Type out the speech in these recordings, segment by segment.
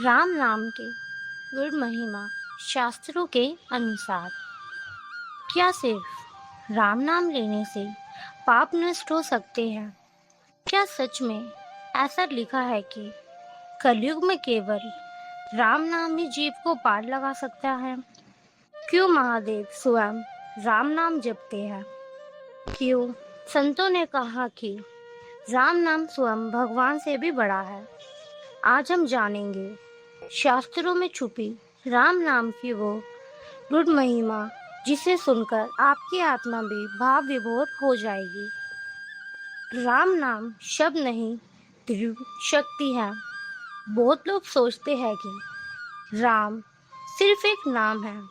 राम नाम के गुण महिमा शास्त्रों के अनुसार। क्या सिर्फ राम नाम लेने से पाप नष्ट हो सकते हैं? क्या सच में ऐसा लिखा है कि कलयुग में केवल राम नाम ही जीव को पार लगा सकता है? क्यों महादेव स्वयं राम नाम जपते हैं? क्यों संतों ने कहा कि राम नाम स्वयं भगवान से भी बड़ा है? आज हम जानेंगे शास्त्रों में छुपी राम नाम की वो गुड महिमा, जिसे सुनकर आपकी आत्मा भी भाव विभोर हो जाएगी। राम नाम शब्द नहीं, दिव्य शक्ति है। बहुत लोग सोचते हैं कि राम सिर्फ एक नाम है,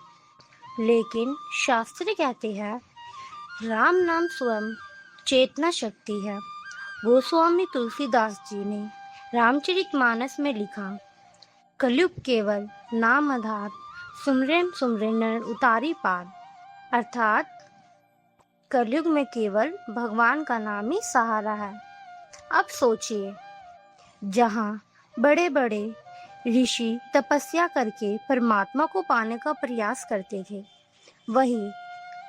लेकिन शास्त्र कहते हैं राम नाम स्वयं चेतना शक्ति है। गोस्वामी तुलसीदास जी ने रामचरितमानस में लिखा, कलयुग केवल नाम आधार, सुमरेम सुमरे नर उतारी पार। अर्थात कलयुग में केवल भगवान का नाम ही सहारा है। अब सोचिए, जहाँ बड़े बड़े ऋषि तपस्या करके परमात्मा को पाने का प्रयास करते थे, वहीं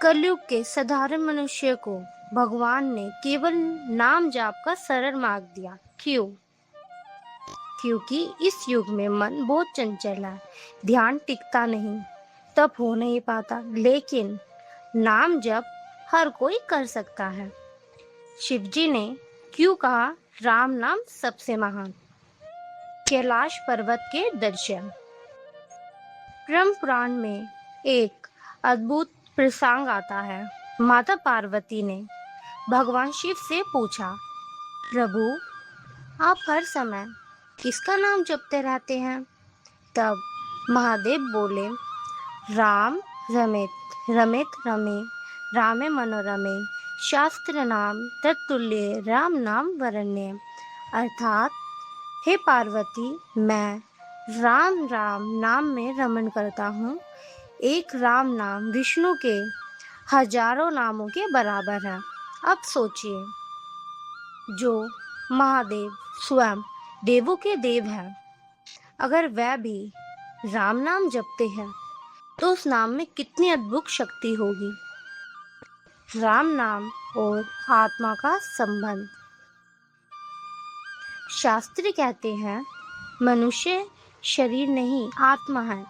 कलयुग के साधारण मनुष्य को भगवान ने केवल नाम जाप का सरल मार्ग दिया। क्यों? क्योंकि इस युग में मन बहुत चंचल है, ध्यान टिकता नहीं, तप हो नहीं पाता। लेकिन नाम जप हर कोई कर सकता है। शिव जी ने क्यों कहा राम नाम सबसे महान? कैलाश पर्वत के दर्शन। ब्रह्म पुराण में एक अद्भुत प्रसंग आता है। माता पार्वती ने भगवान शिव से पूछा, प्रभु, आप हर समय किसका नाम जपते रहते हैं? तब महादेव बोले, राम रमेत रमेत रमे, रामे मनोरमे, शास्त्र नाम तत्तुल्य राम नाम वरण्य। अर्थात, हे पार्वती, मैं राम राम नाम में रमण करता हूँ। एक राम नाम विष्णु के हजारों नामों के बराबर है। अब सोचिए, जो महादेव स्वयं देवों के देव हैं, अगर वह भी राम नाम जपते हैं, तो उस नाम में कितनी अद्भुत शक्ति होगी। राम नाम और आत्मा का संबंध। शास्त्र कहते हैं मनुष्य शरीर नहीं आत्मा है,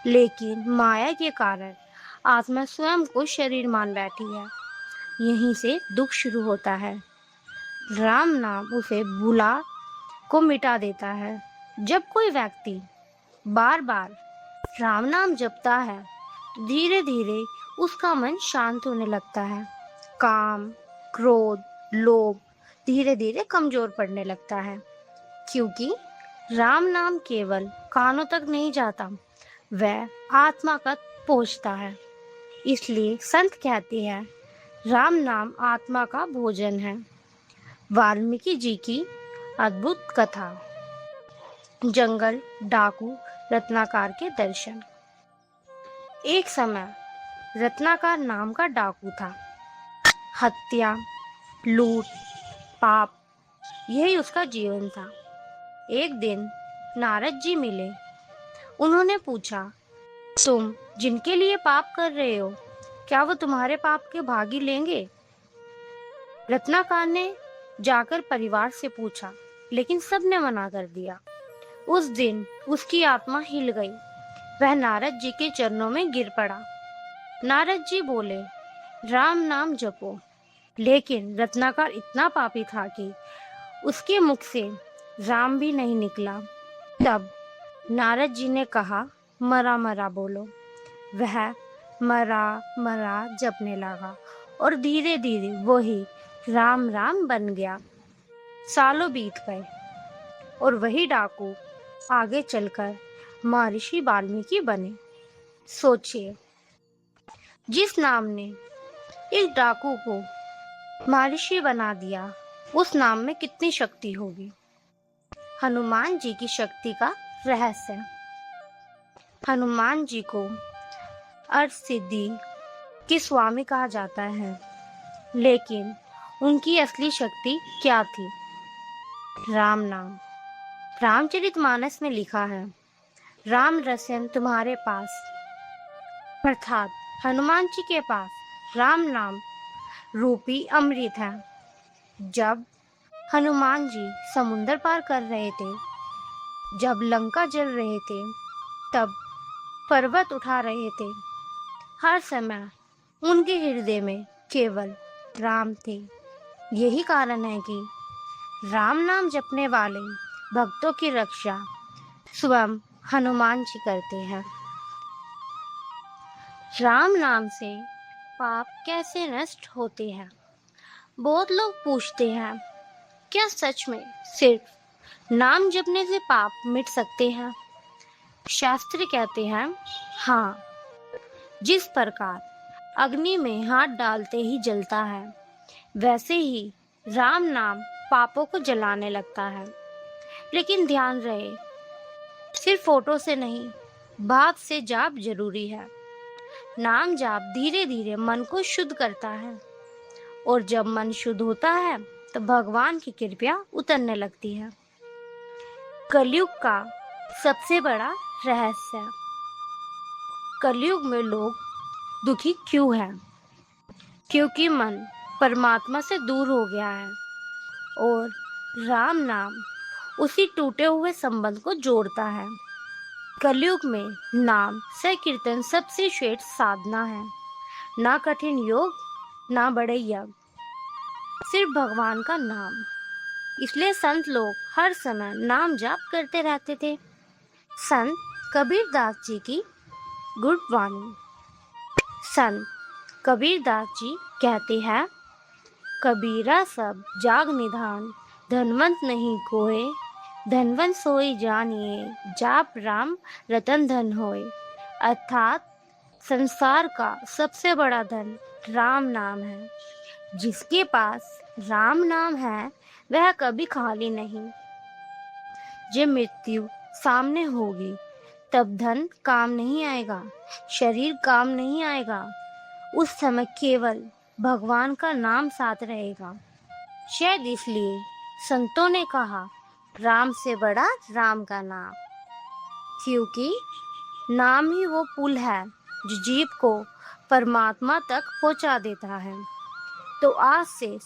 लेकिन माया के कारण आत्मा स्वयं को शरीर मान बैठी है। यहीं से दुख शुरू होता है। राम नाम उसे भुला को मिटा देता है। जब कोई व्यक्ति बार बार राम नाम जपता है, तो धीरे धीरे उसका मन शांत होने लगता है। काम, क्रोध, लोभ धीरे धीरे कमजोर पड़ने लगता है, क्योंकि राम नाम केवल कानों तक नहीं जाता, वह आत्मा तक पहुंचता है। इसलिए संत कहते हैं राम नाम आत्मा का भोजन है। वाल्मीकि जी की अद्भुत कथा। जंगल डाकू रत्नाकर के दर्शन। एक समय रत्नाकर नाम का डाकू था। हत्या, लूट, पाप, यही उसका जीवन था। एक दिन नारद जी मिले। उन्होंने पूछा, तुम जिनके लिए पाप कर रहे हो, क्या वो तुम्हारे पाप के भागी लेंगे? रत्नाकर ने जाकर परिवार से पूछा, लेकिन सबने मना कर दिया। उस दिन उसकी आत्मा हिल गई। वह नारद जी के चरणों में गिर पड़ा। नारद जी बोले, राम नाम जपो। लेकिन रत्नाकर इतना पापी था कि उसके मुख से राम भी नहीं निकला। तब नारद जी ने कहा, मरा मरा बोलो। वह मरा मरा जपने लगा और धीरे धीरे वही राम राम बन गया। सालों बीत गए और वही डाकू आगे चलकर महर्षि वाल्मीकि बने। सोचिए, जिस नाम ने इस डाकू को महर्षि बना दिया, उस नाम में कितनी शक्ति होगी। हनुमान जी की शक्ति का रहस्य। हनुमान जी को अर्थ सिद्धि के स्वामी कहा जाता है, लेकिन उनकी असली शक्ति क्या थी? राम नाम। रामचरितमानस में लिखा है, राम रसम तुम्हारे पास, अर्थात हनुमान जी के पास राम नाम रूपी अमृत है। जब हनुमान जी समुंदर पार कर रहे थे, जब लंका जल रहे थे, तब पर्वत उठा रहे थे, हर समय उनके हृदय में केवल राम थे। यही कारण है कि राम नाम जपने वाले भक्तों की रक्षा स्वयं हनुमान जी करते हैं। राम नाम से पाप कैसे नष्ट होते हैं? बहुत लोग पूछते हैं, क्या सच में सिर्फ नाम जपने से पाप मिट सकते हैं? शास्त्र कहते हैं, हाँ, जिस प्रकार अग्नि में हाथ डालते ही जलता है, वैसे ही राम नाम पापों को जलाने लगता है। लेकिन ध्यान रहे, सिर्फ फोटो से नहीं, बात से जाप जरूरी है। नाम जाप धीरे धीरे मन को शुद्ध करता है, और जब मन शुद्ध होता है तो भगवान की कृपा उतरने लगती है। कलयुग का सबसे बड़ा रहस्य। कलयुग में लोग दुखी क्यों हैं? क्योंकि मन परमात्मा से दूर हो गया है, और राम नाम उसी टूटे हुए संबंध को जोड़ता है। कलयुग में नाम संकीर्तन सबसे श्रेष्ठ साधना है। ना कठिन योग, ना बड़े यज्ञ, सिर्फ भगवान का नाम। इसलिए संत लोग हर समय नाम जाप करते रहते थे। संत कबीर दास जी की गुड वाणी। संत कबीर दास जी कहते हैं, कबीरा सब जाग निधान, धनवंत नहीं कोय, धनवंत सोई जानिए, जाप राम रतन धन होय। अर्थात संसार का सबसे बड़ा धन राम नाम है। जिसके पास राम नाम है, वह कभी खाली नहीं। जब मृत्यु सामने होगी, तब धन काम नहीं आएगा, शरीर काम नहीं आएगा। उस समय केवल भगवान का नाम साथ रहेगा। शायद इसलिए संतों ने कहा, राम से बड़ा राम का नाम, क्योंकि नाम ही वो पुल है जो जीव को परमात्मा तक पहुंचा देता है। तो आज से